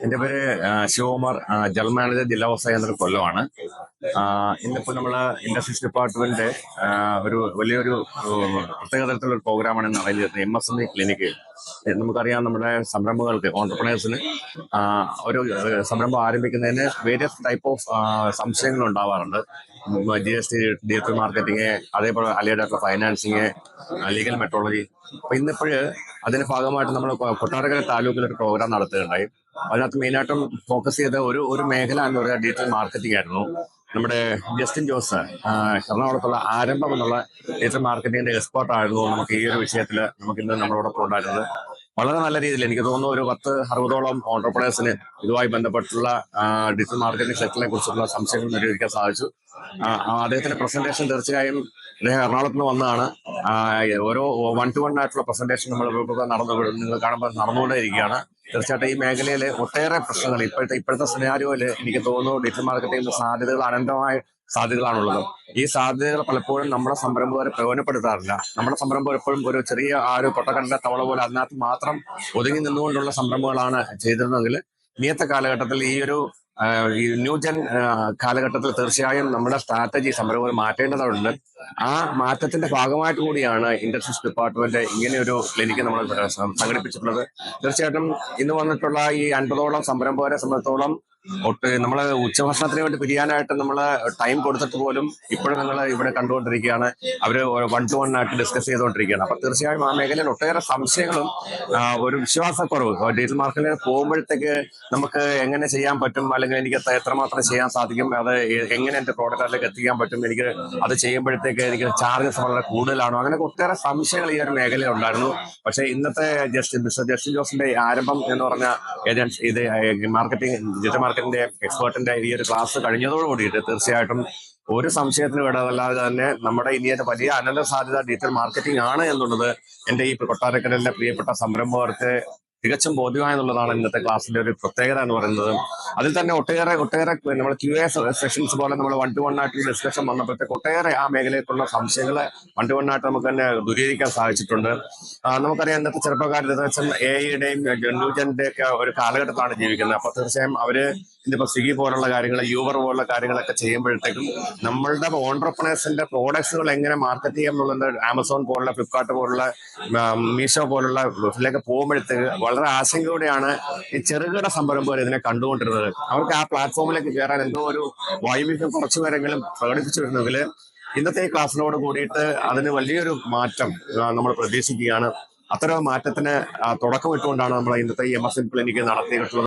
എൻ്റെ പേര് Shivakumar, general manager ജില്ലാ വ്യവസായ കേന്ദ്രം കൊല്ലമാണ്. ഇന്നിപ്പോൾ നമ്മൾ ഇൻഡസ്ട്രീസ് ഡിപ്പാർട്ട്മെന്റ് ഒരു വലിയൊരു പ്രത്യേക തരത്തിലുള്ള പ്രോഗ്രാമാണ് ഇന്ന് അറേഞ്ച് ചെയ്തത്. MSME clinic. നമുക്കറിയാം, നമ്മുടെ സംരംഭങ്ങൾക്ക്, ഓണ്ടർപ്രണേഴ്സിന് ഒരു സംരംഭം ആരംഭിക്കുന്നതിന് വേരിയസ് ടൈപ്പ് ഓഫ് സംശയങ്ങൾ ഉണ്ടാവാറുണ്ട്. GST, ഡിജിറ്റൽ മാർക്കറ്റിംഗ്, അതേപോലെ അലൈഡ് ഫൈനാൻസിങ്, ലീഗൽ മെട്രോളജി. അപ്പൊ ഇന്നിപ്പോഴ് അതിന്റെ ഭാഗമായിട്ട് നമ്മൾ കൊട്ടാരക്കര താലൂക്കിൽ ഒരു പ്രോഗ്രാം നടത്തുകയുണ്ടായി. അതിനകത്ത് മെയിനായിട്ടും ഫോക്കസ് ചെയ്ത ഒരു മേഖല എന്ന് പറയുന്നത് ഡിജിറ്റൽ മാർക്കറ്റിംഗ് ആയിരുന്നു. നമ്മുടെ ജസ്റ്റിൻ ജോസ്, എറണാകുളത്തുള്ള ആരംഭം എന്നുള്ള ഡിജിറ്റൽ മാർക്കറ്റിംഗിന്റെ എക്സ്പേർട്ട് ആയിരുന്നു. നമുക്ക് ഈ ഒരു വിഷയത്തിൽ നമുക്ക് ഇന്ന് നമ്മളോടൊപ്പം ഉണ്ടായിരുന്നത്. വളരെ നല്ല രീതിയിൽ എനിക്ക് തോന്നുന്നു ഒരു 10-60ഓളം ഓണ്ടർപ്രണേഴ്സിന് ഇതുമായി ബന്ധപ്പെട്ടുള്ള ഡിജിറ്റൽ മാർക്കറ്റിംഗ് സെക്ടറിനെ കുറിച്ചുള്ള സംശയങ്ങൾ പരിഹരിക്കാൻ സാധിച്ചു. അദ്ദേഹത്തിന്റെ പ്രസന്റേഷൻ തീർച്ചയായും അദ്ദേഹം എറണാകുളത്ത് നിന്ന് വന്നതാണ്. ഓരോ 1-to-1 ആയിട്ടുള്ള പ്രസന്റേഷൻ നമ്മൾ നിങ്ങൾ കാണുമ്പോൾ നടന്നുകൊണ്ടേയിരിക്കുകയാണ്. തീർച്ചയായിട്ടും ഈ മേഖലയിൽ ഒട്ടേറെ പ്രശ്നങ്ങൾ ഇപ്പോഴത്തെ സിനാരിയോയിൽ എനിക്ക് തോന്നുന്നു ഡിജിറ്റൽ മാർക്കറ്റിംഗ് സാധ്യതകൾ അനന്തമായ സാധ്യതകളാണുള്ളത്. ഈ സാധ്യതകൾ പലപ്പോഴും നമ്മുടെ സംരംഭകരെ പ്രയോജനപ്പെടുത്താറില്ല. നമ്മുടെ സംരംഭം എപ്പോഴും ഒരു ചെറിയ ഒരു പൊട്ടക്കടലിലെ തവള പോലെ അതിനകത്ത് മാത്രം ഒതുങ്ങി നിന്നുകൊണ്ടുള്ള സംരംഭങ്ങളാണ് ചെയ്തിരുന്നതെങ്കിൽ ഇന്നത്തെ കാലഘട്ടത്തിൽ ഈ ന്യൂജൻ കാലഘട്ടത്തിൽ തീർച്ചയായും നമ്മുടെ സ്ട്രാറ്റജി സംരംഭങ്ങൾ മാറ്റേണ്ടതുണ്ട്. ആ മാറ്റത്തിന്റെ ഭാഗമായിട്ട് കൂടിയാണ് ഇൻഡസ്ട്രീസ് ഡിപ്പാർട്ട്മെന്റ് ഇങ്ങനെ ഒരു ക്ലിനിക്ക് നമ്മൾ സംഘടിപ്പിച്ചിട്ടുള്ളത്. തീർച്ചയായിട്ടും ഇന്ന് വന്നിട്ടുള്ള ഈ 50ഓളം സംരംഭകരെ സംബന്ധിച്ചോളം നമ്മള് ഉച്ചഭക്ഷണത്തിന് വേണ്ടി പിരിയാനായിട്ട് നമ്മള് ടൈം കൊടുത്തിട്ട് പോലും ഇപ്പോഴും നിങ്ങൾ ഇവിടെ കണ്ടുകൊണ്ടിരിക്കുകയാണ്. അവര് 1-to-1 ആയിട്ട് ഡിസ്കസ് ചെയ്തുകൊണ്ടിരിക്കുകയാണ്. അപ്പൊ തീർച്ചയായും ആ മേഖലയിൽ ഒട്ടേറെ സംശയങ്ങളും ഒരു വിശ്വാസക്കുറവ്, ഡിജിറ്റൽ മാർക്കറ്റിൽ പോകുമ്പോഴത്തേക്ക് നമുക്ക് എങ്ങനെ ചെയ്യാൻ പറ്റും, അല്ലെങ്കിൽ എനിക്ക് എത്രമാത്രം ചെയ്യാൻ സാധിക്കും, അത് എങ്ങനെ എന്റെ പ്രോഡക്റ്റിലേക്ക് എത്തിക്കാൻ പറ്റും, എനിക്ക് അത് ചെയ്യുമ്പോഴത്തേക്ക് എനിക്ക് ചാർജസ് വളരെ കൂടുതലാണോ, അങ്ങനെ ഒട്ടേറെ സംശയങ്ങൾ ഈ ഒരു മേഖലയിൽ ഉണ്ടായിരുന്നു. പക്ഷേ ഇന്നത്തെ മിസ്റ്റർ ജസ്റ്റിൻ ജോസിന്റെ ആരംഭം എന്ന് പറഞ്ഞ ഏജൻസി ഇത് ഡിജിറ്റൽ മാർക്കറ്റിന്റെ എക്സ്പേർട്ടിന്റെ ഈ ഒരു ക്ലാസ് കഴിഞ്ഞതോടുകൂടിയിട്ട് തീർച്ചയായിട്ടും ഒരു സംശയത്തിന് ഇടതല്ലാതെ തന്നെ നമ്മുടെ ഇന്ത്യയുടെ വലിയ അനന്ത സാധ്യത ഡിജിറ്റൽ മാർക്കറ്റിംഗ് ആണ് എന്നുള്ളത് എൻ്റെ ഈ കൊട്ടാരക്കരയിലെ പ്രിയപ്പെട്ട സംരംഭകർക്ക് തികച്ചും ബോധ്യമായെന്നുള്ളതാണ് ഇന്നത്തെ ക്ലാസ്സിന്റെ ഒരു പ്രത്യേകത എന്ന് പറയുന്നത്. അതിൽ തന്നെ ഒട്ടേറെ നമ്മൾ QA സെഷൻസ് പോലെ നമ്മൾ 1-to-1 ആയിട്ടുള്ള ഡിസ്കഷൻ വന്നപ്പോഴത്തേക്ക് ഒട്ടേറെ ആ മേഖലയിലുള്ള സംശയങ്ങളെ 1-to-1 ആയിട്ട് നമുക്ക് തന്നെ ദൂരീകരിക്കാൻ സാധിച്ചിട്ടുണ്ട്. നമുക്കറിയാം, ഇന്നത്തെ ചെറുപ്പക്കാർ ഏകദേശം AI-യുടെയും ന്യൂജന്റെ ഒക്കെ ഒരു കാലഘട്ടത്താണ് ജീവിക്കുന്നത്. അപ്പൊ തീർച്ചയായും അവര് ഇന്നിപ്പോ സ്വിഗ്ഗി പോലുള്ള കാര്യങ്ങൾ, യൂബർ പോലുള്ള കാര്യങ്ങളൊക്കെ ചെയ്യുമ്പോഴത്തേക്കും നമ്മളുടെ ഓണ്ടർപ്രണേഴ്സിന്റെ പ്രോഡക്ട്സുകൾ എങ്ങനെ മാർക്കറ്റ് ചെയ്യാം എന്നുള്ളത് ആമസോൺ പോലുള്ള, ഫ്ലിപ്കാർട്ട് പോലുള്ള, മീഷോ പോലുള്ള ഇതിലേക്ക് പോകുമ്പോഴത്തേക്ക് വളരെ ആശങ്കയോടെയാണ് ഈ ചെറുകിട സംരംഭകർ ഇതിനെ കണ്ടുകൊണ്ടിരുന്നത്. അവർക്ക് ആ പ്ലാറ്റ്ഫോമിലേക്ക് കയറാൻ എന്തോ ഒരു വൈവിധ്യം കുറച്ചു പേരെങ്കിലും പ്രകടിപ്പിച്ചിരുന്നെങ്കിൽ ഇന്നത്തെ ഈ ക്ലാസ്സിനോട് കൂടിയിട്ട് അതിന് വലിയൊരു മാറ്റം നമ്മൾ പ്രതീക്ഷിക്കുകയാണ്. അത്തരം മാറ്റത്തിന് തുടക്കമിട്ടുകൊണ്ടാണ് നമ്മൾ ഇന്നത്തെ ഈ MSME ക്ലിനിക്ക് നടത്തിയിട്ടുള്ളത്.